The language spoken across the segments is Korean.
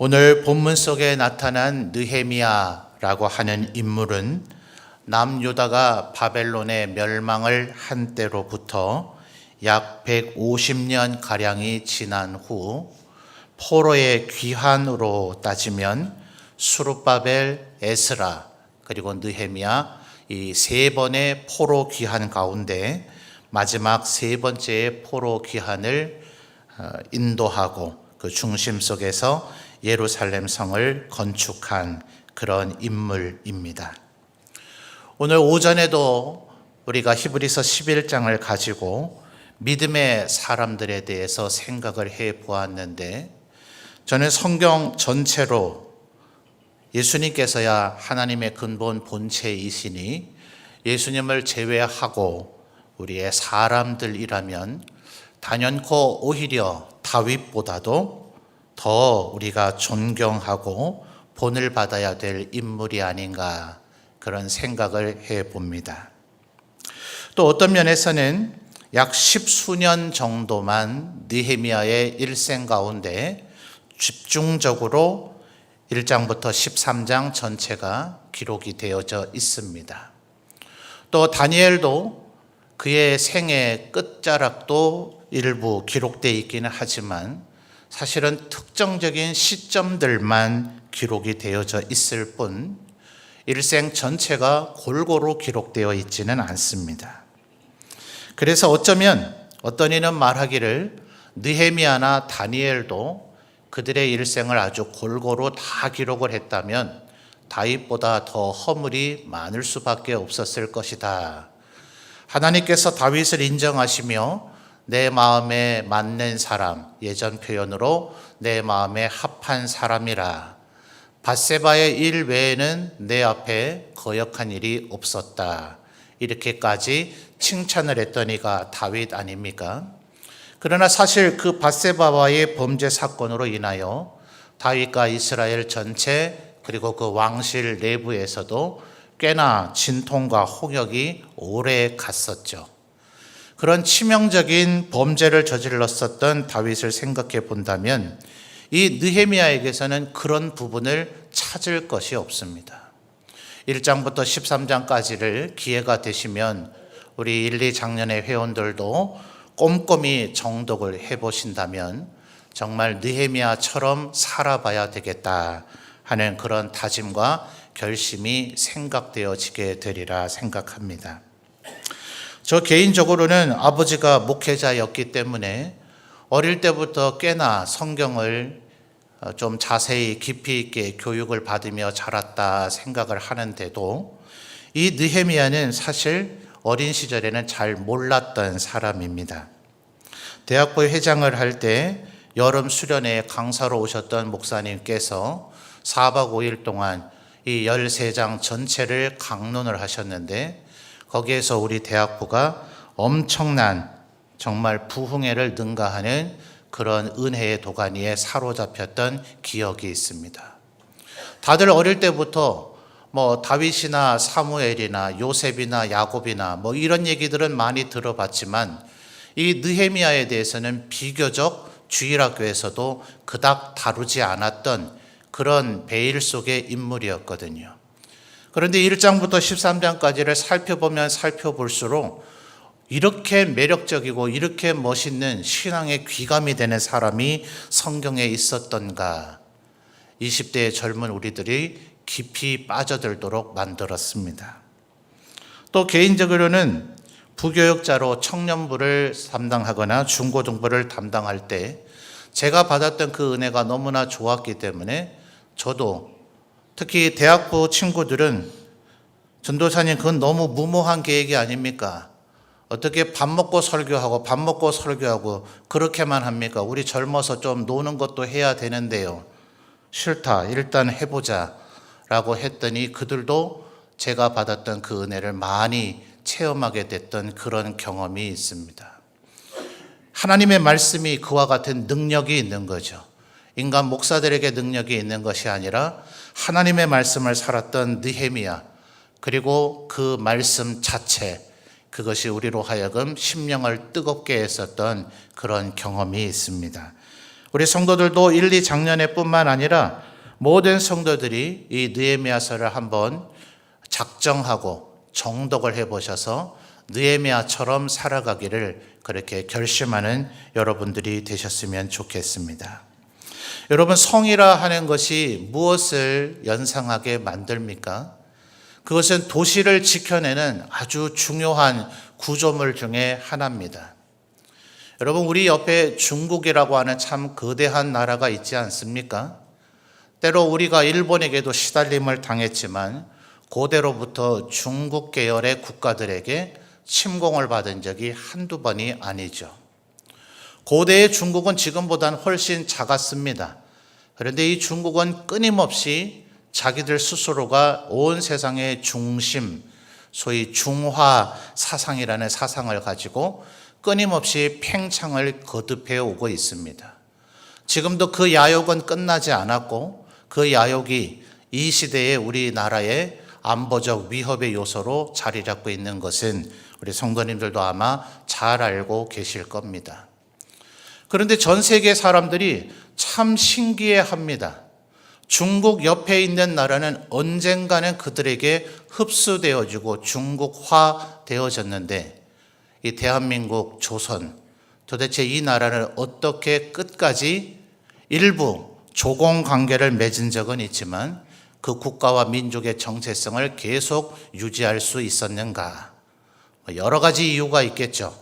오늘 본문 속에 나타난 느헤미야라고 하는 인물은 남유다가 바벨론의 멸망을 한 때로부터 약 150년 가량이 지난 후 포로의 귀환으로 따지면 수룹바벨, 에스라 그리고 느헤미야 이 세 번의 포로 귀환 가운데 마지막 세 번째의 포로 귀환을 인도하고 그 중심 속에서 예루살렘 성을 건축한 그런 인물입니다. 오늘 오전에도 우리가 히브리서 11장을 가지고 믿음의 사람들에 대해서 생각을 해 보았는데, 저는 성경 전체로 예수님께서야 하나님의 근본 본체이시니 예수님을 제외하고 우리의 사람들이라면 단연코 오히려 다윗보다도 더 우리가 존경하고 본을 받아야 될 인물이 아닌가, 그런 생각을 해봅니다. 또 어떤 면에서는 약 10수년 정도만 느헤미야의 일생 가운데 집중적으로 1장부터 13장 전체가 기록이 되어져 있습니다. 또 다니엘도 그의 생의 끝자락도 일부 기록되어 있기는 하지만 사실은 특정적인 시점들만 기록이 되어져 있을 뿐 일생 전체가 골고루 기록되어 있지는 않습니다. 그래서 어쩌면 어떤 이는 말하기를 느헤미야나 다니엘도 그들의 일생을 아주 골고루 다 기록을 했다면 다윗보다 더 허물이 많을 수밖에 없었을 것이다. 하나님께서 다윗을 인정하시며 내 마음에 맞는 사람, 예전 표현으로 내 마음에 합한 사람이라, 밧세바의 일 외에는 내 앞에 거역한 일이 없었다, 이렇게까지 칭찬을 했던 이가 다윗 아닙니까? 그러나 사실 그 밧세바와의 범죄 사건으로 인하여 다윗과 이스라엘 전체 그리고 그 왕실 내부에서도 꽤나 진통과 홍역이 오래 갔었죠. 그런 치명적인 범죄를 저질렀었던 다윗을 생각해 본다면 이 느헤미야에게서는 그런 부분을 찾을 것이 없습니다. 1장부터 13장까지를 기회가 되시면 우리 1, 2작년의 회원들도 꼼꼼히 정독을 해보신다면 정말 느헤미야처럼 살아봐야 되겠다 하는 그런 다짐과 결심이 생각되어지게 되리라 생각합니다. 저 개인적으로는 아버지가 목회자였기 때문에 어릴 때부터 꽤나 성경을 좀 자세히 깊이 있게 교육을 받으며 자랐다 생각을 하는데도 이 느헤미야는 사실 어린 시절에는 잘 몰랐던 사람입니다. 대학부 회장을 할 때 여름 수련회 강사로 오셨던 목사님께서 4박 5일 동안 이 13장 전체를 강론을 하셨는데, 거기에서 우리 대학부가 엄청난 정말 부흥회를 능가하는 그런 은혜의 도가니에 사로잡혔던 기억이 있습니다. 다들 어릴 때부터 다윗이나 사무엘이나 요셉이나 야곱이나 이런 얘기들은 많이 들어봤지만 이 느헤미야에 대해서는 비교적 주일학교에서도 그닥 다루지 않았던 그런 베일 속의 인물이었거든요. 그런데 1장부터 13장까지를 살펴보면 살펴볼수록 이렇게 매력적이고 이렇게 멋있는 신앙의 귀감이 되는 사람이 성경에 있었던가, 20대의 젊은 우리들이 깊이 빠져들도록 만들었습니다. 또 개인적으로는 부교육자로 청년부를 담당하거나 중고등부를 담당할 때 제가 받았던 그 은혜가 너무나 좋았기 때문에 저도, 특히 대학부 친구들은 전도사님 그건 너무 무모한 계획이 아닙니까? 어떻게 밥 먹고 설교하고 그렇게만 합니까? 우리 젊어서 좀 노는 것도 해야 되는데요. 싫다, 일단 해보자 라고 했더니 그들도 제가 받았던 그 은혜를 많이 체험하게 됐던 그런 경험이 있습니다. 하나님의 말씀이 그와 같은 능력이 있는 거죠. 인간 목사들에게 능력이 있는 것이 아니라 하나님의 말씀을 살았던 느헤미야, 그리고 그 말씀 자체, 그것이 우리로 하여금 심령을 뜨겁게 했었던 그런 경험이 있습니다. 우리 성도들도 1, 2장년회뿐만 아니라 모든 성도들이 이 느헤미야서를 한번 작정하고 정독을 해보셔서 느헤미야처럼 살아가기를 그렇게 결심하는 여러분들이 되셨으면 좋겠습니다. 여러분, 성이라 하는 것이 무엇을 연상하게 만듭니까? 그것은 도시를 지켜내는 아주 중요한 구조물 중에 하나입니다. 여러분, 우리 옆에 중국이라고 하는 참 거대한 나라가 있지 않습니까? 때로 우리가 일본에게도 시달림을 당했지만 고대로부터 중국 계열의 국가들에게 침공을 받은 적이 한두 번이 아니죠. 고대의 중국은 지금보다는 훨씬 작았습니다. 그런데 이 중국은 끊임없이 자기들 스스로가 온 세상의 중심, 소위 중화 사상이라는 사상을 가지고 끊임없이 팽창을 거듭해 오고 있습니다. 지금도 그 야욕은 끝나지 않았고 그 야욕이 이 시대의 우리나라의 안보적 위협의 요소로 자리 잡고 있는 것은 우리 성도님들도 아마 잘 알고 계실 겁니다. 그런데 전 세계 사람들이 참 신기해합니다. 중국 옆에 있는 나라는 언젠가는 그들에게 흡수되어지고 중국화 되어졌는데 이 대한민국, 조선, 도대체 이 나라를 어떻게 끝까지 일부 조공 관계를 맺은 적은 있지만 그 국가와 민족의 정체성을 계속 유지할 수 있었는가? 여러 가지 이유가 있겠죠.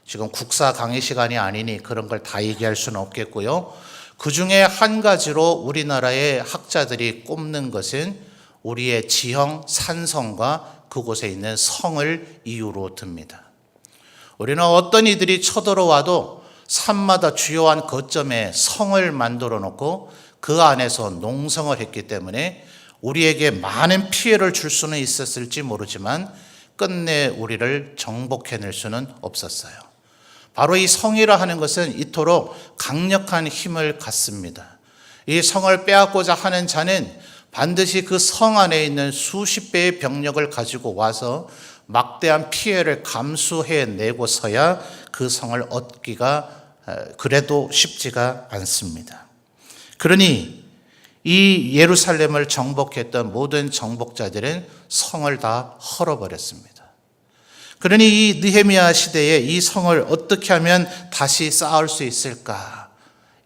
지금 국사 강의 시간이 아니니 그런 걸 다 얘기할 수는 없겠고요. 그 중에 한 가지로 우리나라의 학자들이 꼽는 것은 우리의 지형 산성과 그곳에 있는 성을 이유로 듭니다. 우리는 어떤 이들이 쳐들어와도 산마다 주요한 거점에 성을 만들어 놓고 그 안에서 농성을 했기 때문에 우리에게 많은 피해를 줄 수는 있었을지 모르지만 끝내 우리를 정복해낼 수는 없었어요. 바로 이 성이라 하는 것은 이토록 강력한 힘을 갖습니다. 이 성을 빼앗고자 하는 자는 반드시 그 성 안에 있는 수십 배의 병력을 가지고 와서 막대한 피해를 감수해내고서야 그 성을 얻기가 그래도 쉽지가 않습니다. 그러니 이 예루살렘을 정복했던 모든 정복자들은 성을 다 헐어버렸습니다. 그러니 이 느헤미야 시대에 이 성을 어떻게 하면 다시 쌓을 수 있을까?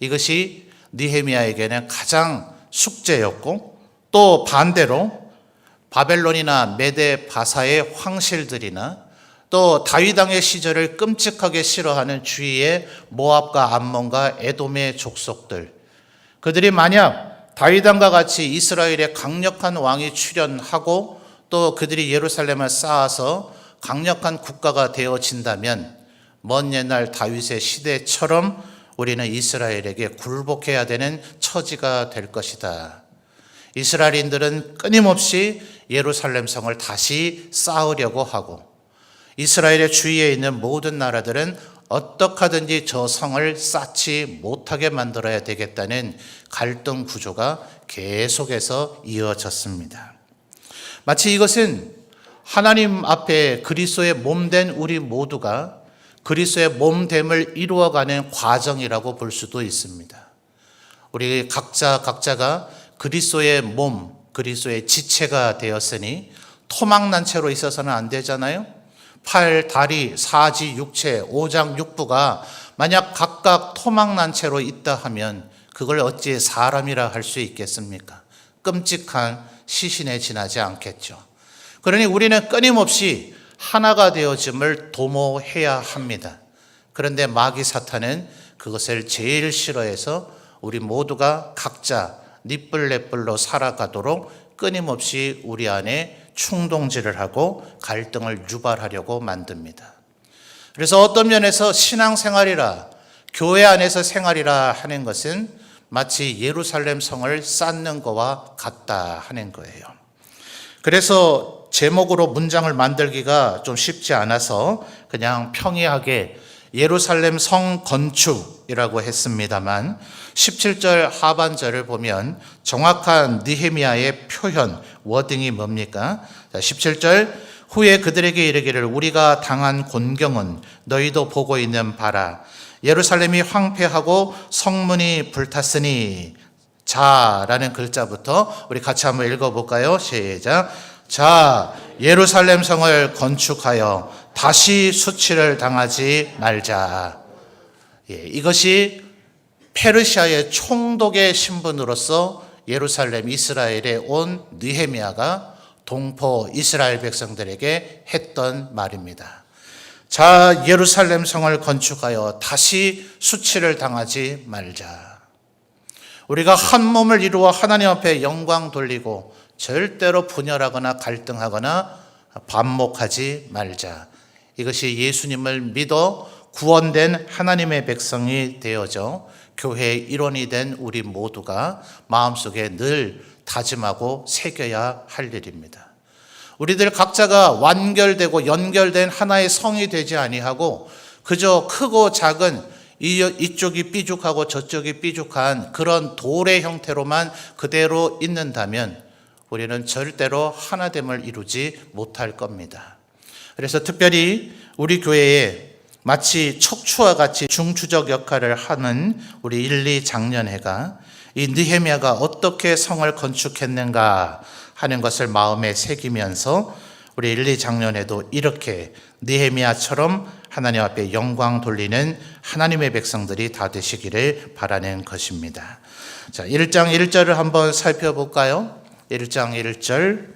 이것이 느헤미야에게는 가장 숙제였고, 또 반대로 바벨론이나 메데 바사의 황실들이나 또 다윗 왕의 시절을 끔찍하게 싫어하는 주위의 모압과 암몬과 에돔의 족속들, 그들이 만약 다윗 왕과 같이 이스라엘에 강력한 왕이 출현하고 또 그들이 예루살렘을 쌓아서 강력한 국가가 되어진다면 먼 옛날 다윗의 시대처럼 우리는 이스라엘에게 굴복해야 되는 처지가 될 것이다. 이스라엘인들은 끊임없이 예루살렘 성을 다시 쌓으려고 하고 이스라엘의 주위에 있는 모든 나라들은 어떻게 하든지 저 성을 쌓지 못하게 만들어야 되겠다는 갈등 구조가 계속해서 이어졌습니다. 마치 이것은 하나님 앞에 그리스도의 몸된 우리 모두가 그리스도의 몸됨을 이루어가는 과정이라고 볼 수도 있습니다. 우리 각자가 그리스도의 몸, 그리스도의 지체가 되었으니 토막난 채로 있어서는 안 되잖아요. 팔, 다리, 사지, 육체, 오장, 육부가 만약 각각 토막난 채로 있다 하면 그걸 어찌 사람이라 할 수 있겠습니까? 끔찍한 시신에 지나지 않겠죠. 그러니 우리는 끊임없이 하나가 되어짐을 도모해야 합니다. 그런데 마귀 사탄은 그것을 제일 싫어해서 우리 모두가 각자 니뿔내뿔로 살아가도록 끊임없이 우리 안에 충동질을 하고 갈등을 유발하려고 만듭니다. 그래서 어떤 면에서 신앙생활이라 교회 안에서 생활이라 하는 것은 마치 예루살렘 성을 쌓는 것과 같다 하는 거예요. 그래서 제목으로 문장을 만들기가 좀 쉽지 않아서 그냥 평이하게 예루살렘 성 건축이라고 했습니다만 17절 하반절을 보면 정확한 느헤미야의 표현, 워딩이 뭡니까? 17절 후에 그들에게 이르기를 우리가 당한 곤경은 너희도 보고 있는 바라. 예루살렘이 황폐하고 성문이 불탔으니 자라는 글자부터 우리 같이 한번 읽어볼까요? 시작. 자, 예루살렘 성을 건축하여 다시 수치를 당하지 말자. 이것이 페르시아의 총독의 신분으로서 예루살렘 이스라엘에 온 느헤미야가 동포 이스라엘 백성들에게 했던 말입니다. 자, 예루살렘 성을 건축하여 다시 수치를 당하지 말자. 우리가 한 몸을 이루어 하나님 앞에 영광 돌리고 절대로 분열하거나 갈등하거나 반목하지 말자. 이것이 예수님을 믿어 구원된 하나님의 백성이 되어져 교회의 일원이 된 우리 모두가 마음속에 늘 다짐하고 새겨야 할 일입니다. 우리들 각자가 완결되고 연결된 하나의 성이 되지 아니하고 그저 크고 작은 이쪽이 삐죽하고 저쪽이 삐죽한 그런 돌의 형태로만 그대로 있는다면 우리는 절대로 하나됨을 이루지 못할 겁니다. 그래서 특별히 우리 교회에 마치 척추와 같이 중추적 역할을 하는 우리 1, 2 장년회가 이 느헤미야가 어떻게 성을 건축했는가 하는 것을 마음에 새기면서 우리 1, 2 장년회도 이렇게 느헤미야처럼 하나님 앞에 영광 돌리는 하나님의 백성들이 다 되시기를 바라는 것입니다. 자, 1장 1절을 한번 살펴볼까요? 1장 1절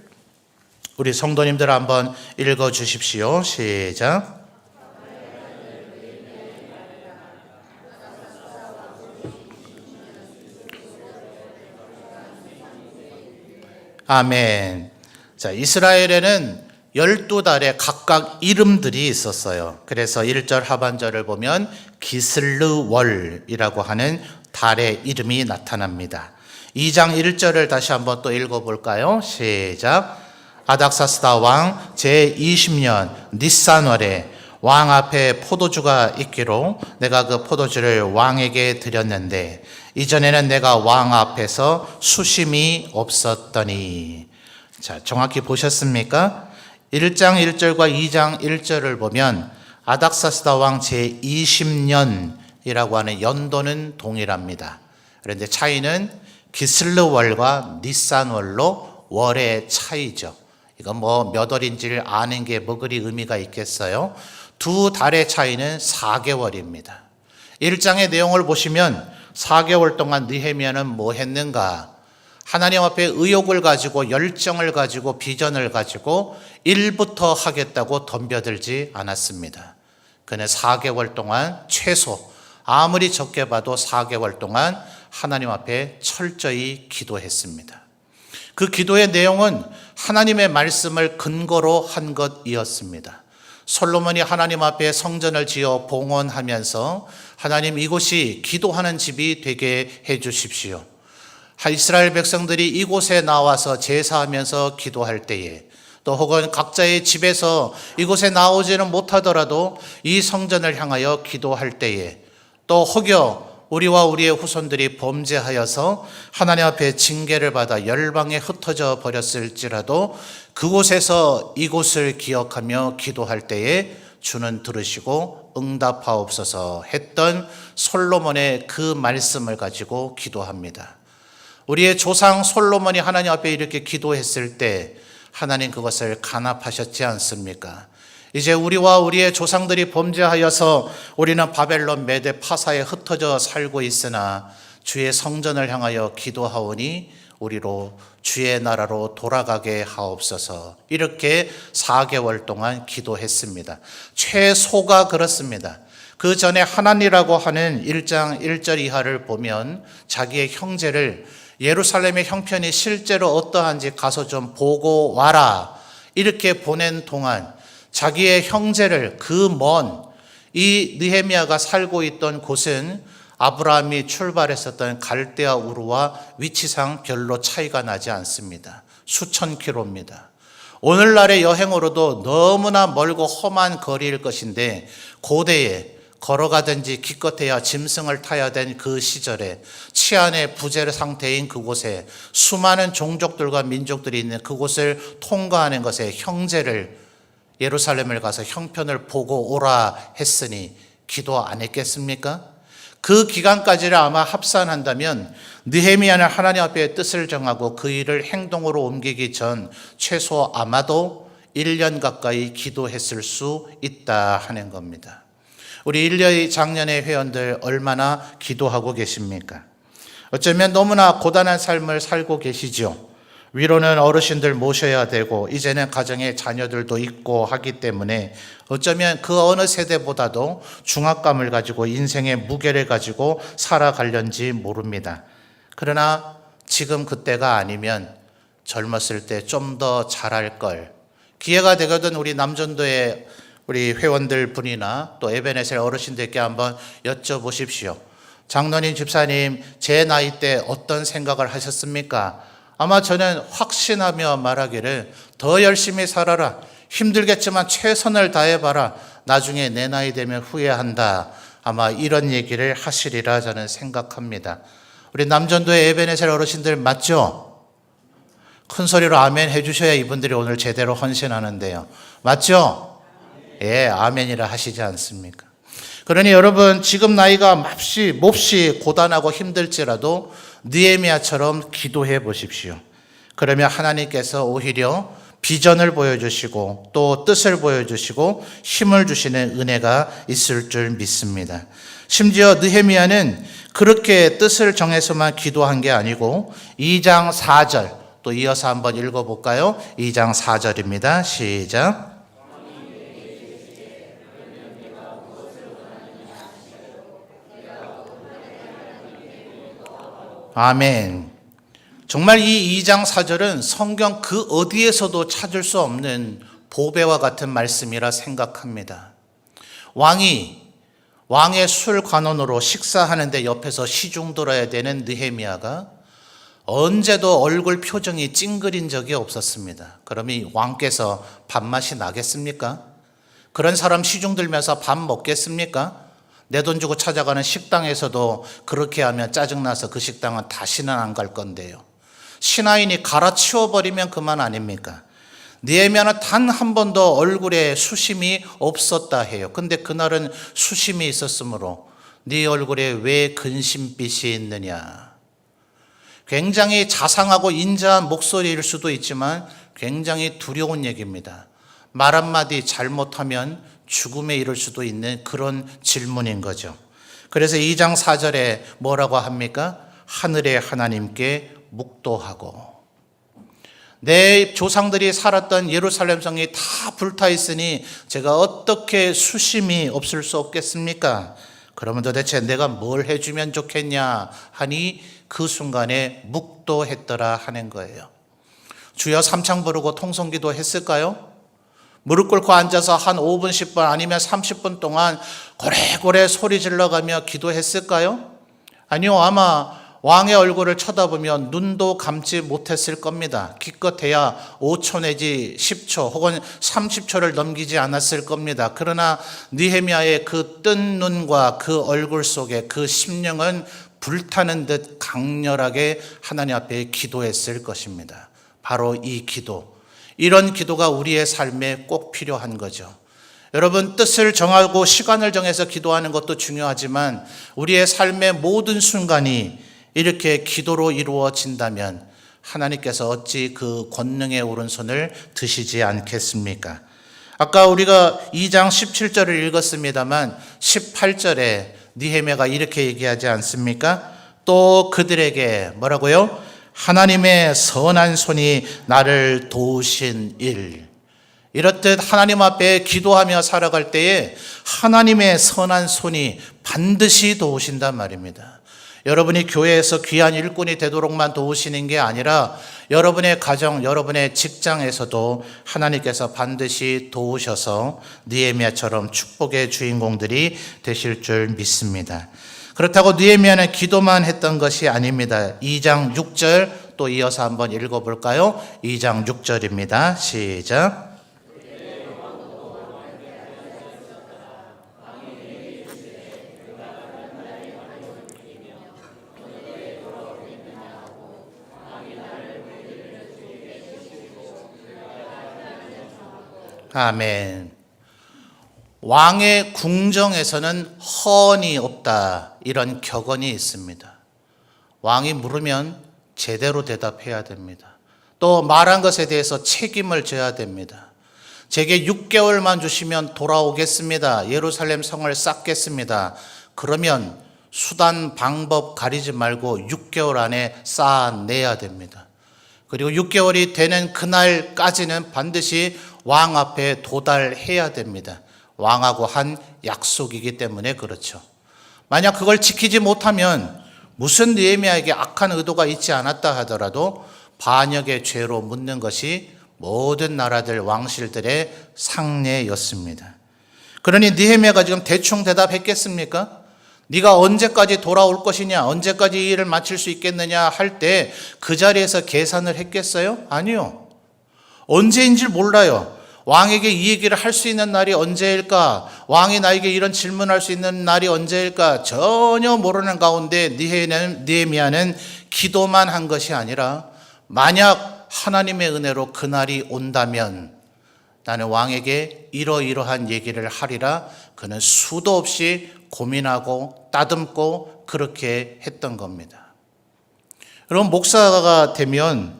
우리 성도님들 한번 읽어 주십시오. 시작. 아멘. 자, 이스라엘에는 12달에 각각 이름들이 있었어요. 그래서 1절 하반절을 보면 기슬르월이라고 하는 달의 이름이 나타납니다. 2장 1절을 다시 한번 또 읽어볼까요? 시작. 아닥사스다 왕 제20년 니산월에 왕 앞에 포도주가 있기로 내가 그 포도주를 왕에게 드렸는데 이전에는 내가 왕 앞에서 수심이 없었더니. 자, 정확히 보셨습니까? 1장 1절과 2장 1절을 보면 아닥사스다 왕 제20년이라고 하는 연도는 동일합니다. 그런데 차이는 기슬르월과 니산월로 월의 차이죠. 이건 뭐 몇 월인지를 아는 게 뭐 그리 의미가 있겠어요? 두 달의 차이는 4개월입니다. 1장의 내용을 보시면 4개월 동안 느헤미야는 뭐 했는가? 하나님 앞에 의욕을 가지고 열정을 가지고 비전을 가지고 일부터 하겠다고 덤벼들지 않았습니다. 그는 4개월 동안 최소 아무리 적게 봐도 4개월 동안 하나님 앞에 철저히 기도했습니다. 그 기도의 내용은 하나님의 말씀을 근거로 한 것이었습니다. 솔로몬이 하나님 앞에 성전을 지어 봉헌하면서 하나님 이곳이 기도하는 집이 되게 해 주십시오. 이스라엘 백성들이 이곳에 나와서 제사하면서 기도할 때에 또 혹은 각자의 집에서 이곳에 나오지는 못하더라도 이 성전을 향하여 기도할 때에 또 혹여 우리와 우리의 후손들이 범죄하여서 하나님 앞에 징계를 받아 열방에 흩어져 버렸을지라도 그곳에서 이곳을 기억하며 기도할 때에 주는 들으시고 응답하옵소서 했던 솔로몬의 그 말씀을 가지고 기도합니다. 우리의 조상 솔로몬이 하나님 앞에 이렇게 기도했을 때 하나님 그것을 간합하셨지 않습니까? 이제 우리와 우리의 조상들이 범죄하여서 우리는 바벨론 메대 파사에 흩어져 살고 있으나 주의 성전을 향하여 기도하오니 우리로 주의 나라로 돌아가게 하옵소서. 이렇게 4개월 동안 기도했습니다. 최소가 그렇습니다. 그 전에 하나니라고 하는 1장 1절 이하를 보면 자기의 형제를 예루살렘의 형편이 실제로 어떠한지 가서 좀 보고 와라 이렇게 보낸 동안 자기의 형제를 그 먼 이 느헤미야가 살고 있던 곳은 아브라함이 출발했었던 갈대아 우르와 위치상 별로 차이가 나지 않습니다. 수천 킬로입니다. 오늘날의 여행으로도 너무나 멀고 험한 거리일 것인데 고대에 걸어가든지 기껏해야 짐승을 타야 된 그 시절에 치안의 부재 상태인 그곳에 수많은 종족들과 민족들이 있는 그곳을 통과하는 것에 형제를 예루살렘을 가서 형편을 보고 오라 했으니 기도 안 했겠습니까? 그 기간까지를 아마 합산한다면 느헤미야는 하나님 앞에 뜻을 정하고 그 일을 행동으로 옮기기 전 최소 아마도 1년 가까이 기도했을 수 있다 하는 겁니다. 우리 1년 작년의 회원들 얼마나 기도하고 계십니까? 어쩌면 너무나 고단한 삶을 살고 계시죠. 위로는 어르신들 모셔야 되고 이제는 가정에 자녀들도 있고 하기 때문에 어쩌면 그 어느 세대보다도 중압감을 가지고 인생의 무게를 가지고 살아가려는지 모릅니다. 그러나 지금 그때가 아니면 젊었을 때 좀 더 잘할 걸, 기회가 되거든 우리 남전도의 우리 회원들 분이나 또 에베네셀 어르신들께 한번 여쭤보십시오. 장로님, 집사님, 제 나이 때 어떤 생각을 하셨습니까? 아마 저는 확신하며 말하기를 더 열심히 살아라. 힘들겠지만 최선을 다해봐라. 나중에 내 나이 되면 후회한다. 아마 이런 얘기를 하시리라 저는 생각합니다. 우리 남전도의 에베네셀 어르신들 맞죠? 큰 소리로 아멘 해주셔야 이분들이 오늘 제대로 헌신하는데요. 맞죠? 예, 아멘이라 하시지 않습니까? 그러니 여러분, 지금 나이가 몹시 고단하고 힘들지라도 느헤미야처럼 기도해 보십시오. 그러면 하나님께서 오히려 비전을 보여주시고 또 뜻을 보여주시고 힘을 주시는 은혜가 있을 줄 믿습니다. 심지어 느헤미야는 그렇게 뜻을 정해서만 기도한 게 아니고 2장 4절 또 이어서 한번 읽어볼까요? 2장 4절입니다. 시작. 아멘. 정말 이 2장 4절은 성경 그 어디에서도 찾을 수 없는 보배와 같은 말씀이라 생각합니다. 왕의 술 관원으로 식사하는데 옆에서 시중 들어야 되는 느헤미야가 언제도 얼굴 표정이 찡그린 적이 없었습니다. 그럼 이 왕께서 밥맛이 나겠습니까? 그런 사람 시중 들면서 밥 먹겠습니까? 내 돈 주고 찾아가는 식당에서도 그렇게 하면 짜증나서 그 식당은 다시는 안 갈 건데요. 신하인이 갈아치워버리면 그만 아닙니까? 느헤미야는 단 한 번도 얼굴에 수심이 없었다 해요. 근데 그날은 수심이 있었으므로 네 얼굴에 왜 근심빛이 있느냐. 굉장히 자상하고 인자한 목소리일 수도 있지만 굉장히 두려운 얘기입니다. 말 한마디 잘못하면 죽음에 이를 수도 있는 그런 질문인 거죠. 그래서 2장 4절에 뭐라고 합니까? 하늘의 하나님께 묵도하고. 내 조상들이 살았던 예루살렘 성이 다 불타 있으니 제가 어떻게 수심이 없을 수 없겠습니까? 그러면 도대체 내가 뭘 해주면 좋겠냐 하니 그 순간에 묵도했더라 하는 거예요. 주여 삼창 부르고 통성기도 했을까요? 무릎 꿇고 앉아서 한 5분, 10분 아니면 30분 동안 고래고래 소리 질러가며 기도했을까요? 아니요, 아마 왕의 얼굴을 쳐다보면 눈도 감지 못했을 겁니다. 기껏해야 5초 내지 10초 혹은 30초를 넘기지 않았을 겁니다. 그러나 느헤미야의 그 뜬 눈과 그 얼굴 속에 그 심령은 불타는 듯 강렬하게 하나님 앞에 기도했을 것입니다. 바로 이 기도. 이런 기도가 우리의 삶에 꼭 필요한 거죠. 여러분, 뜻을 정하고 시간을 정해서 기도하는 것도 중요하지만 우리의 삶의 모든 순간이 이렇게 기도로 이루어진다면 하나님께서 어찌 그 권능의 오른손을 드시지 않겠습니까? 아까 우리가 2장 17절을 읽었습니다만 18절에 느헤미야가 이렇게 얘기하지 않습니까? 또 그들에게 뭐라고요? 하나님의 선한 손이 나를 도우신 일. 이렇듯 하나님 앞에 기도하며 살아갈 때에 하나님의 선한 손이 반드시 도우신단 말입니다. 여러분이 교회에서 귀한 일꾼이 되도록만 도우시는 게 아니라 여러분의 가정, 여러분의 직장에서도 하나님께서 반드시 도우셔서 느헤미야처럼 축복의 주인공들이 되실 줄 믿습니다. 그렇다고 느헤미야는 기도만 했던 것이 아닙니다. 2장 6절 또 이어서 한번 읽어볼까요? 2장 6절입니다. 시작. 아멘. 왕의 궁정에서는 허언이 없다, 이런 격언이 있습니다. 왕이 물으면 제대로 대답해야 됩니다. 또 말한 것에 대해서 책임을 져야 됩니다. 제게 6개월만 주시면 돌아오겠습니다. 예루살렘 성을 쌓겠습니다. 그러면 수단 방법 가리지 말고 6개월 안에 쌓아내야 됩니다. 그리고 6개월이 되는 그날까지는 반드시 왕 앞에 도달해야 됩니다. 왕하고 한 약속이기 때문에 그렇죠. 만약 그걸 지키지 못하면 무슨 느헤미야에게 악한 의도가 있지 않았다 하더라도 반역의 죄로 묻는 것이 모든 나라들 왕실들의 상례였습니다. 그러니 느헤미야가 지금 대충 대답했겠습니까? 네가 언제까지 돌아올 것이냐, 언제까지 이 일을 마칠 수 있겠느냐 할 때 그 자리에서 계산을 했겠어요? 아니요. 언제인 줄 몰라요. 왕에게 이 얘기를 할 수 있는 날이 언제일까? 왕이 나에게 이런 질문할 수 있는 날이 언제일까? 전혀 모르는 가운데 느헤미야는 기도만 한 것이 아니라 만약 하나님의 은혜로 그날이 온다면 나는 왕에게 이러이러한 얘기를 하리라, 그는 수도 없이 고민하고 따듬고 그렇게 했던 겁니다. 여러분, 목사가 되면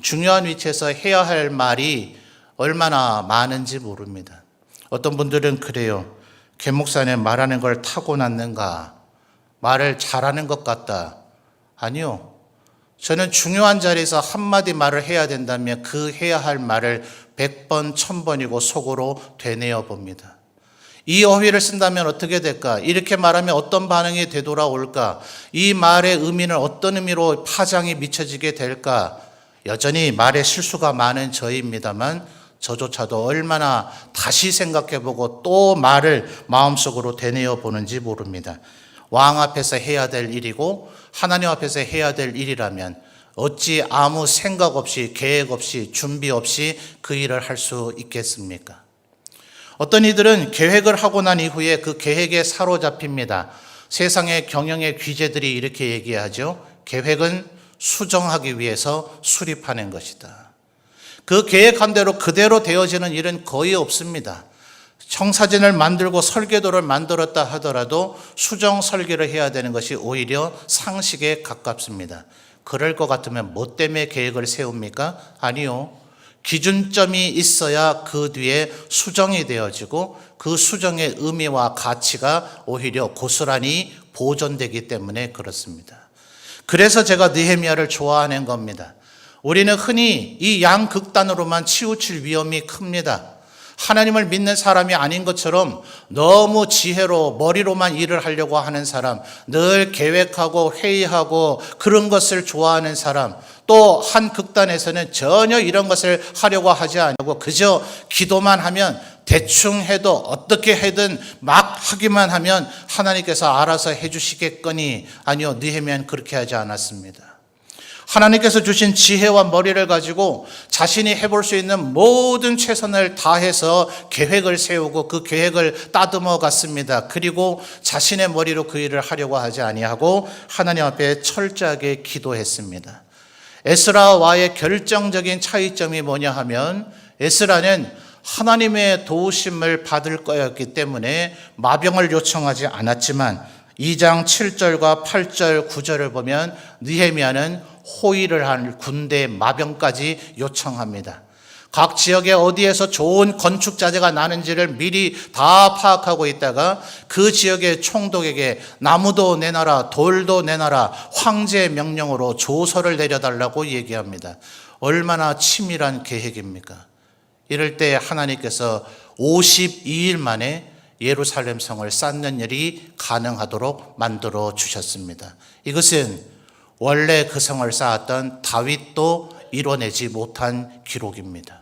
중요한 위치에서 해야 할 말이 얼마나 많은지 모릅니다. 어떤 분들은 그래요. 개 목사는 말하는 걸 타고났는가? 말을 잘하는 것 같다. 아니요. 저는 중요한 자리에서 한마디 말을 해야 된다면 그 해야 할 말을 100번, 1000번이고 속으로 되뇌어 봅니다. 이 어휘를 쓴다면 어떻게 될까? 이렇게 말하면 어떤 반응이 되돌아올까? 이 말의 의미는 어떤 의미로 파장이 미쳐지게 될까? 여전히 말에 실수가 많은 저입니다만 저조차도 얼마나 다시 생각해보고 또 말을 마음속으로 되뇌어 보는지 모릅니다. 왕 앞에서 해야 될 일이고 하나님 앞에서 해야 될 일이라면 어찌 아무 생각 없이 계획 없이 준비 없이 그 일을 할 수 있겠습니까? 어떤 이들은 계획을 하고 난 이후에 그 계획에 사로잡힙니다. 세상의 경영의 귀재들이 이렇게 얘기하죠. 계획은 수정하기 위해서 수립하는 것이다. 그 계획한 대로 그대로 되어지는 일은 거의 없습니다. 청사진을 만들고 설계도를 만들었다 하더라도 수정 설계를 해야 되는 것이 오히려 상식에 가깝습니다. 그럴 것 같으면 뭐 때문에 계획을 세웁니까? 아니요. 기준점이 있어야 그 뒤에 수정이 되어지고 그 수정의 의미와 가치가 오히려 고스란히 보존되기 때문에 그렇습니다. 그래서 제가 느헤미야를 좋아하는 겁니다. 우리는 흔히 이 양극단으로만 치우칠 위험이 큽니다. 하나님을 믿는 사람이 아닌 것처럼 너무 지혜로 머리로만 일을 하려고 하는 사람, 늘 계획하고 회의하고 그런 것을 좋아하는 사람, 또 한 극단에서는 전혀 이런 것을 하려고 하지 않고 그저 기도만 하면 대충 해도 어떻게 해든 막 하기만 하면 하나님께서 알아서 해주시겠거니. 아니요, 느헤미야는 그렇게 하지 않았습니다. 하나님께서 주신 지혜와 머리를 가지고 자신이 해볼 수 있는 모든 최선을 다해서 계획을 세우고 그 계획을 따듬어 갔습니다. 그리고 자신의 머리로 그 일을 하려고 하지 아니하고 하나님 앞에 철저하게 기도했습니다. 에스라와의 결정적인 차이점이 뭐냐 하면 에스라는 하나님의 도우심을 받을 거였기 때문에 마병을 요청하지 않았지만 2장 7절과 8절 9절을 보면 느헤미야는 호위를 한 군대 마병까지 요청합니다. 각 지역에 어디에서 좋은 건축 자재가 나는지를 미리 다 파악하고 있다가 그 지역의 총독에게 나무도 내놔라, 돌도 내놔라, 황제의 명령으로 조서를 내려달라고 얘기합니다. 얼마나 치밀한 계획입니까? 이럴 때 하나님께서 52일 만에 예루살렘 성을 쌓는 일이 가능하도록 만들어 주셨습니다. 이것은 원래 그 성을 쌓았던 다윗도 이뤄내지 못한 기록입니다.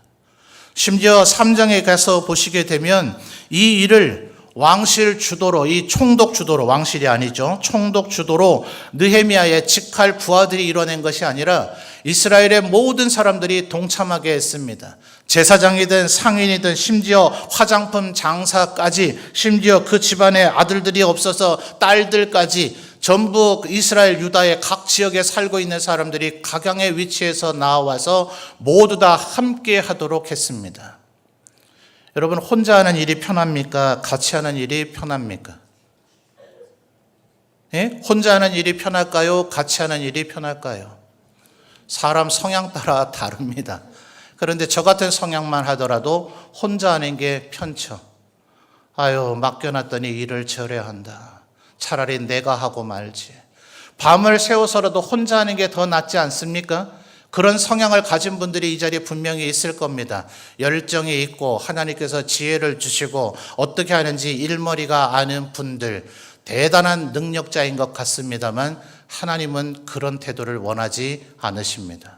심지어 3장에 가서 보시게 되면 이 일을 왕실 주도로, 이 총독 주도로, 왕실이 아니죠, 총독 주도로 느헤미야의 직할 부하들이 이뤄낸 것이 아니라 이스라엘의 모든 사람들이 동참하게 했습니다. 제사장이든 상인이든 심지어 화장품 장사까지, 심지어 그 집안에 아들들이 없어서 딸들까지 전부 이스라엘 유다의 각 지역에 살고 있는 사람들이 각양의 위치에서 나와서 모두 다 함께 하도록 했습니다. 여러분, 혼자 하는 일이 편합니까? 같이 하는 일이 편합니까? 예? 혼자 하는 일이 편할까요? 같이 하는 일이 편할까요? 사람 성향 따라 다릅니다. 그런데 저 같은 성향만 하더라도 혼자 하는 게 편쳐. 아유, 맡겨놨더니 일을 저래야 한다. 차라리 내가 하고 말지. 밤을 새워서라도 혼자 하는 게 더 낫지 않습니까? 그런 성향을 가진 분들이 이 자리에 분명히 있을 겁니다. 열정이 있고 하나님께서 지혜를 주시고 어떻게 하는지 일머리가 아는 분들, 대단한 능력자인 것 같습니다만 하나님은 그런 태도를 원하지 않으십니다.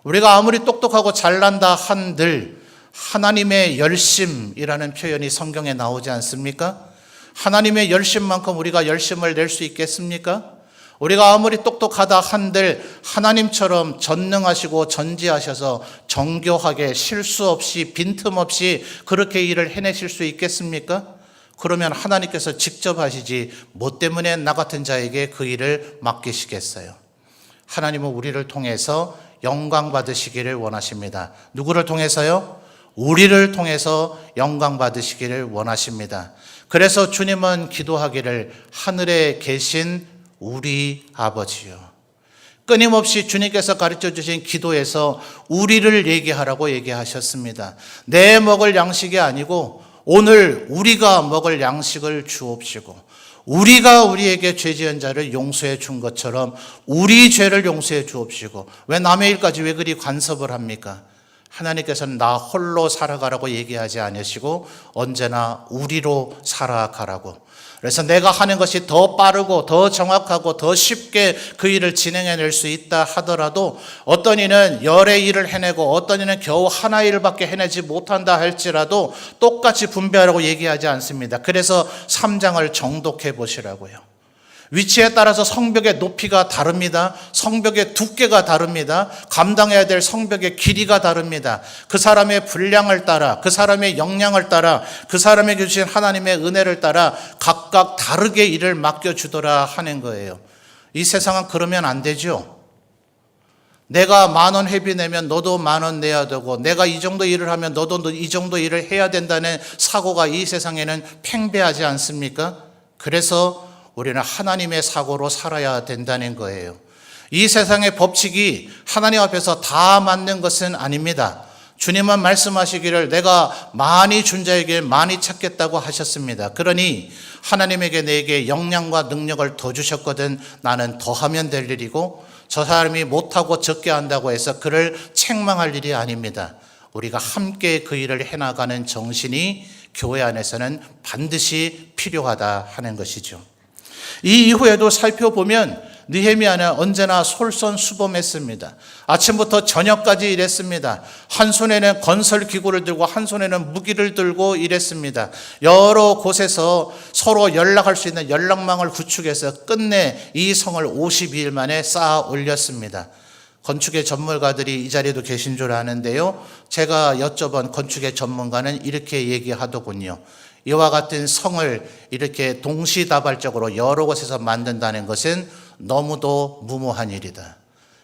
우리가 아무리 똑똑하고 잘난다 한들 하나님의 열심이라는 표현이 성경에 나오지 않습니까? 하나님의 열심만큼 우리가 열심을 낼 수 있겠습니까? 우리가 아무리 똑똑하다 한들 하나님처럼 전능하시고 전지하셔서 정교하게 실수 없이 빈틈없이 그렇게 일을 해내실 수 있겠습니까? 그러면 하나님께서 직접 하시지 뭐 때문에 나 같은 자에게 그 일을 맡기시겠어요? 하나님은 우리를 통해서 영광 받으시기를 원하십니다. 누구를 통해서요? 우리를 통해서 영광 받으시기를 원하십니다. 그래서 주님은 기도하기를 하늘에 계신 우리 아버지요. 끊임없이 주님께서 가르쳐 주신 기도에서 우리를 얘기하라고 얘기하셨습니다. 내 먹을 양식이 아니고 오늘 우리가 먹을 양식을 주옵시고 우리가 우리에게 죄 지은 자를 용서해 준 것처럼 우리 죄를 용서해 주옵시고 왜 남의 일까지 왜 그리 간섭을 합니까? 하나님께서는 나 홀로 살아가라고 얘기하지 않으시고 언제나 우리로 살아가라고. 그래서 내가 하는 것이 더 빠르고 더 정확하고 더 쉽게 그 일을 진행해낼 수 있다 하더라도 어떤 이는 열의 일을 해내고 어떤 이는 겨우 하나의 일밖에 해내지 못한다 할지라도 똑같이 분배하라고 얘기하지 않습니다. 그래서 3장을 정독해 보시라고요. 위치에 따라서 성벽의 높이가 다릅니다. 성벽의 두께가 다릅니다. 감당해야 될 성벽의 길이가 다릅니다. 그 사람의 분량을 따라, 그 사람의 역량을 따라, 그 사람에게 주신 하나님의 은혜를 따라 각각 다르게 일을 맡겨주더라 하는 거예요. 이 세상은 그러면 안 되죠. 내가 10,000원 회비 내면 너도 10,000원 내야 되고 내가 이 정도 일을 하면 너도 이 정도 일을 해야 된다는 사고가 이 세상에는 팽배하지 않습니까? 그래서 우리는 하나님의 사고로 살아야 된다는 거예요. 이 세상의 법칙이 하나님 앞에서 다 맞는 것은 아닙니다. 주님은 말씀하시기를 내가 많이 준 자에게 많이 찾겠다고 하셨습니다. 그러니 하나님에게 내게 역량과 능력을 더 주셨거든 나는 더하면 될 일이고 저 사람이 못하고 적게 한다고 해서 그를 책망할 일이 아닙니다. 우리가 함께 그 일을 해나가는 정신이 교회 안에서는 반드시 필요하다 하는 것이죠. 이 이후에도 살펴보면 느헤미야는 언제나 솔선수범했습니다. 아침부터 저녁까지 일했습니다. 한 손에는 건설 기구를 들고 한 손에는 무기를 들고 일했습니다. 여러 곳에서 서로 연락할 수 있는 연락망을 구축해서 끝내 이 성을 52일 만에 쌓아 올렸습니다. 건축의 전문가들이 이 자리에도 계신 줄 아는데요. 제가 여쭤본 건축의 전문가는 이렇게 얘기하더군요. 이와 같은 성을 이렇게 동시다발적으로 여러 곳에서 만든다는 것은 너무도 무모한 일이다.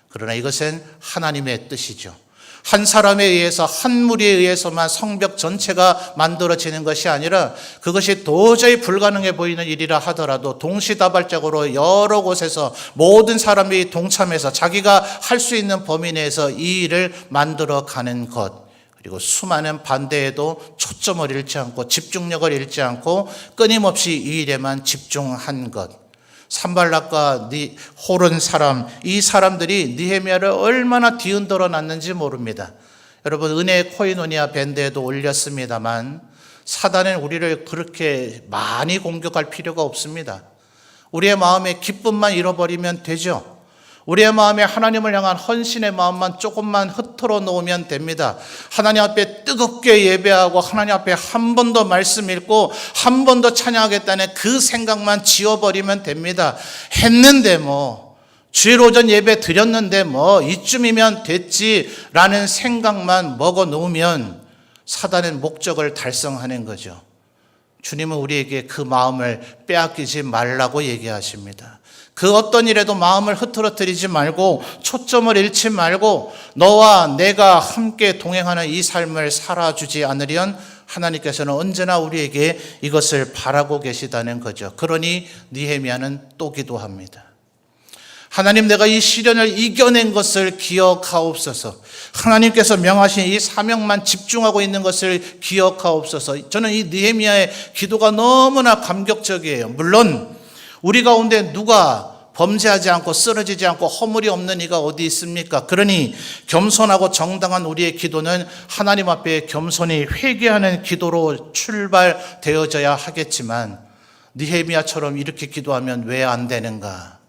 그러나 이것은 하나님의 뜻이죠. 한 사람에 의해서 한 무리에 의해서만 성벽 전체가 만들어지는 것이 아니라 그것이 도저히 불가능해 보이는 일이라 하더라도 동시다발적으로 여러 곳에서 모든 사람이 동참해서 자기가 할 수 있는 범위 내에서 이 일을 만들어 가는 것, 그리고 수많은 반대에도 초점을 잃지 않고 집중력을 잃지 않고 끊임없이 이 일에만 집중한 것. 산발락과 호른 사람, 이 사람들이 느헤미야를 얼마나 뒤흔들어 놨는지 모릅니다. 여러분, 은혜의 코이노니아 밴드에도 올렸습니다만 사단은 우리를 그렇게 많이 공격할 필요가 없습니다. 우리의 마음에 기쁨만 잃어버리면 되죠. 우리의 마음에 하나님을 향한 헌신의 마음만 조금만 흐트러 놓으면 됩니다. 하나님 앞에 뜨겁게 예배하고 하나님 앞에 한 번 더 말씀 읽고 한 번 더 찬양하겠다는 그 생각만 지워버리면 됩니다. 했는데 뭐 주일 오전 예배 드렸는데 뭐 이쯤이면 됐지라는 생각만 먹어 놓으면 사단의 목적을 달성하는 거죠. 주님은 우리에게 그 마음을 빼앗기지 말라고 얘기하십니다. 그 어떤 일에도 마음을 흐트러뜨리지 말고 초점을 잃지 말고 너와 내가 함께 동행하는 이 삶을 살아주지 않으련 하나님께서는 언제나 우리에게 이것을 바라고 계시다는 거죠. 그러니 느헤미야는 또 기도합니다. 하나님, 내가 이 시련을 이겨낸 것을 기억하옵소서. 하나님께서 명하신 이 사명만 집중하고 있는 것을 기억하옵소서. 저는 이 느헤미야의 기도가 너무나 감격적이에요. 물론 우리 가운데 누가 범죄하지 않고 쓰러지지 않고 허물이 없는 이가 어디 있습니까? 그러니 겸손하고 정당한 우리의 기도는 하나님 앞에 겸손히 회개하는 기도로 출발되어져야 하겠지만 느헤미야처럼 이렇게 기도하면 왜 안 되는가?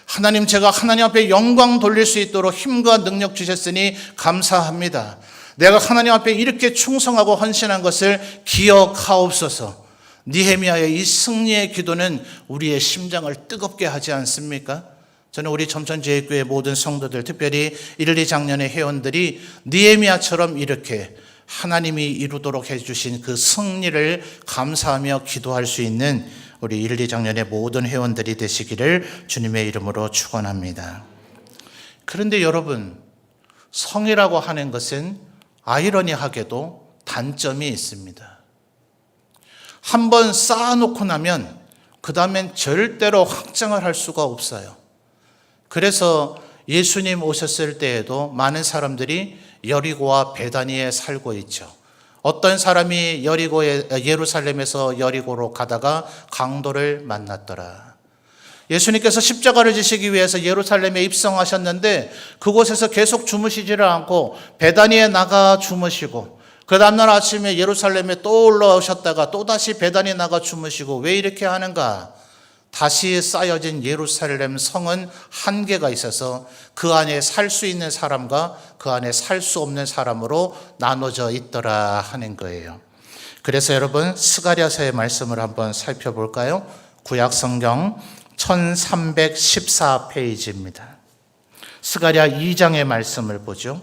하나님, 제가 하나님 앞에 영광 돌릴 수 있도록 힘과 능력 주셨으니 감사합니다. 내가 하나님 앞에 이렇게 충성하고 헌신한 것을 기억하옵소서. 느헤미야의 이 승리의 기도는 우리의 심장을 뜨겁게 하지 않습니까? 저는 우리 점천제일교회 모든 성도들, 특별히 1, 2장년의 회원들이 느헤미야처럼 이렇게 하나님이 이루도록 해주신 그 승리를 감사하며 기도할 수 있는 우리 1, 2장년의 모든 회원들이 되시기를 주님의 이름으로 축원합니다. 그런데 여러분, 성이라고 하는 것은 아이러니하게도 단점이 있습니다. 한번 쌓아놓고 나면 그 다음엔 절대로 확장을 할 수가 없어요. 그래서 예수님 오셨을 때에도 많은 사람들이 여리고와 베다니에 살고 있죠. 어떤 사람이 예루살렘에서 여리고로 가다가 강도를 만났더라. 예수님께서 십자가를 지시기 위해서 예루살렘에 입성하셨는데 그곳에서 계속 주무시지를 않고 베다니에 나가 주무시고, 그 다음날 아침에 예루살렘에 또 올라오셨다가 또다시 베다니 나가 주무시고, 왜 이렇게 하는가? 다시 쌓여진 예루살렘 성은 한계가 있어서 그 안에 살 수 있는 사람과 그 안에 살 수 없는 사람으로 나눠져 있더라 하는 거예요. 그래서 여러분, 스가랴서의 말씀을 한번 살펴볼까요? 구약성경 1314페이지입니다. 스가랴 2장의 말씀을 보죠.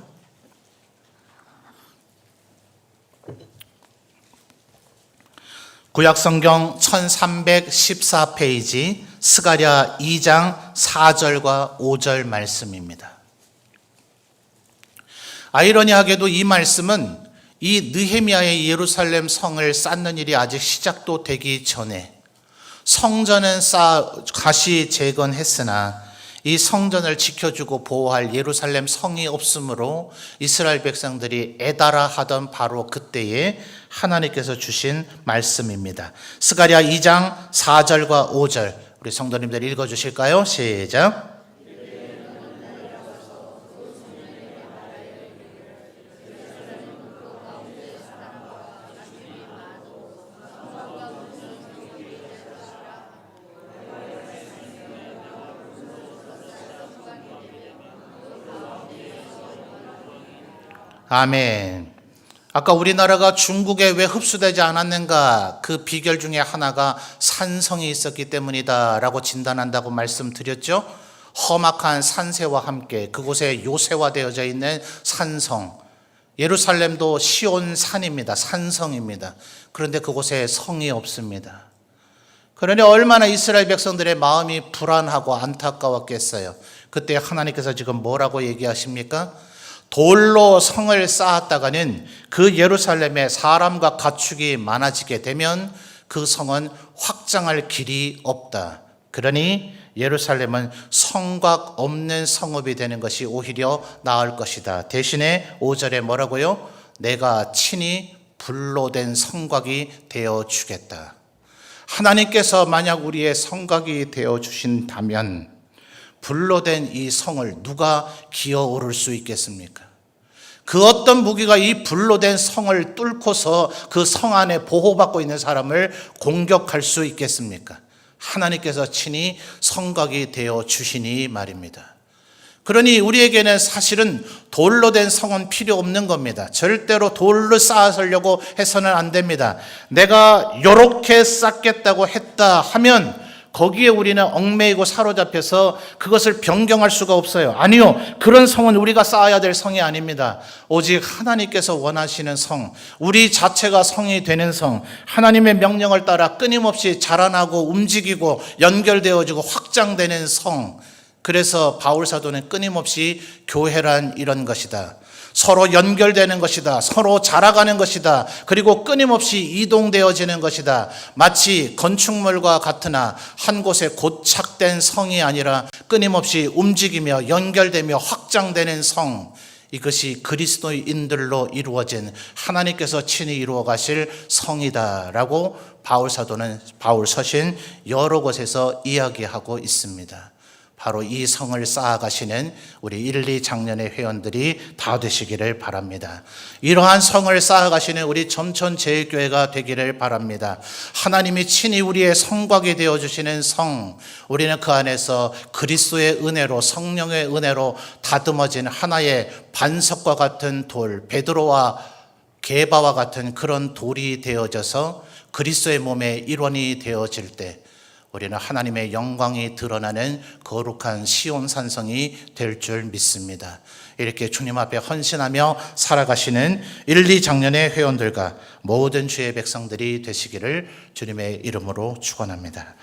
구약성경 1314페이지 스가랴 2장 4절과 5절 말씀입니다. 아이러니하게도 이 말씀은 이 느헤미야의 예루살렘 성을 쌓는 일이 아직 시작도 되기 전에 성전은 다시 재건했으나 이 성전을 지켜주고 보호할 예루살렘 성이 없으므로 이스라엘 백성들이 애달아 하던 바로 그때에 하나님께서 주신 말씀입니다. 스가랴 2장 4절과 5절 우리 성도님들 읽어주실까요? 시작. 아멘. 아까 우리나라가 중국에 왜 흡수되지 않았는가? 그 비결 중에 하나가 산성이 있었기 때문이다라고 진단한다고 말씀드렸죠. 험악한 산세와 함께 그곳에 요새화되어져 있는 산성. 예루살렘도 시온산입니다. 산성입니다. 그런데 그곳에 성이 없습니다. 그러니 얼마나 이스라엘 백성들의 마음이 불안하고 안타까웠겠어요. 그때 하나님께서 지금 뭐라고 얘기하십니까? 돌로 성을 쌓았다가는 그 예루살렘에 사람과 가축이 많아지게 되면 그 성은 확장할 길이 없다. 그러니 예루살렘은 성곽 없는 성읍이 되는 것이 오히려 나을 것이다. 대신에 5절에 뭐라고요? 내가 친히 불로 된 성곽이 되어 주겠다. 하나님께서 만약 우리의 성곽이 되어 주신다면 불로 된 이 성을 누가 기어오를 수 있겠습니까? 그 어떤 무기가 이 불로 된 성을 뚫고서 그 성 안에 보호받고 있는 사람을 공격할 수 있겠습니까? 하나님께서 친히 성곽이 되어 주시니 말입니다. 그러니 우리에게는 사실은 돌로 된 성은 필요 없는 겁니다. 절대로 돌로 쌓으려고 해서는 안 됩니다. 내가 이렇게 쌓겠다고 했다 하면 거기에 우리는 얽매이고 사로잡혀서 그것을 변경할 수가 없어요. 아니요, 그런 성은 우리가 쌓아야 될 성이 아닙니다. 오직 하나님께서 원하시는 성, 우리 자체가 성이 되는 성, 하나님의 명령을 따라 끊임없이 자라나고 움직이고 연결되어지고 확장되는 성. 그래서 바울 사도는 끊임없이 교회란 이런 것이다. 서로 연결되는 것이다. 서로 자라가는 것이다. 그리고 끊임없이 이동되어지는 것이다. 마치 건축물과 같으나 한 곳에 고착된 성이 아니라 끊임없이 움직이며 연결되며 확장되는 성. 이것이 그리스도인들로 이루어진 하나님께서 친히 이루어 가실 성이다라고 바울 서신 여러 곳에서 이야기하고 있습니다. 바로 이 성을 쌓아가시는 우리 1, 2 장년의 회원들이 다 되시기를 바랍니다. 이러한 성을 쌓아가시는 우리 점천제일교회가 되기를 바랍니다. 하나님이 친히 우리의 성곽이 되어주시는 성, 우리는 그 안에서 그리스도의 은혜로, 성령의 은혜로 다듬어진 하나의 반석과 같은 돌, 베드로와 게바와 같은 그런 돌이 되어져서 그리스도의 몸의 일원이 되어질 때 우리는 하나님의 영광이 드러나는 거룩한 시온 산성이 될 줄 믿습니다. 이렇게 주님 앞에 헌신하며 살아가시는 1, 2 장년의 회원들과 모든 주의 백성들이 되시기를 주님의 이름으로 축원합니다.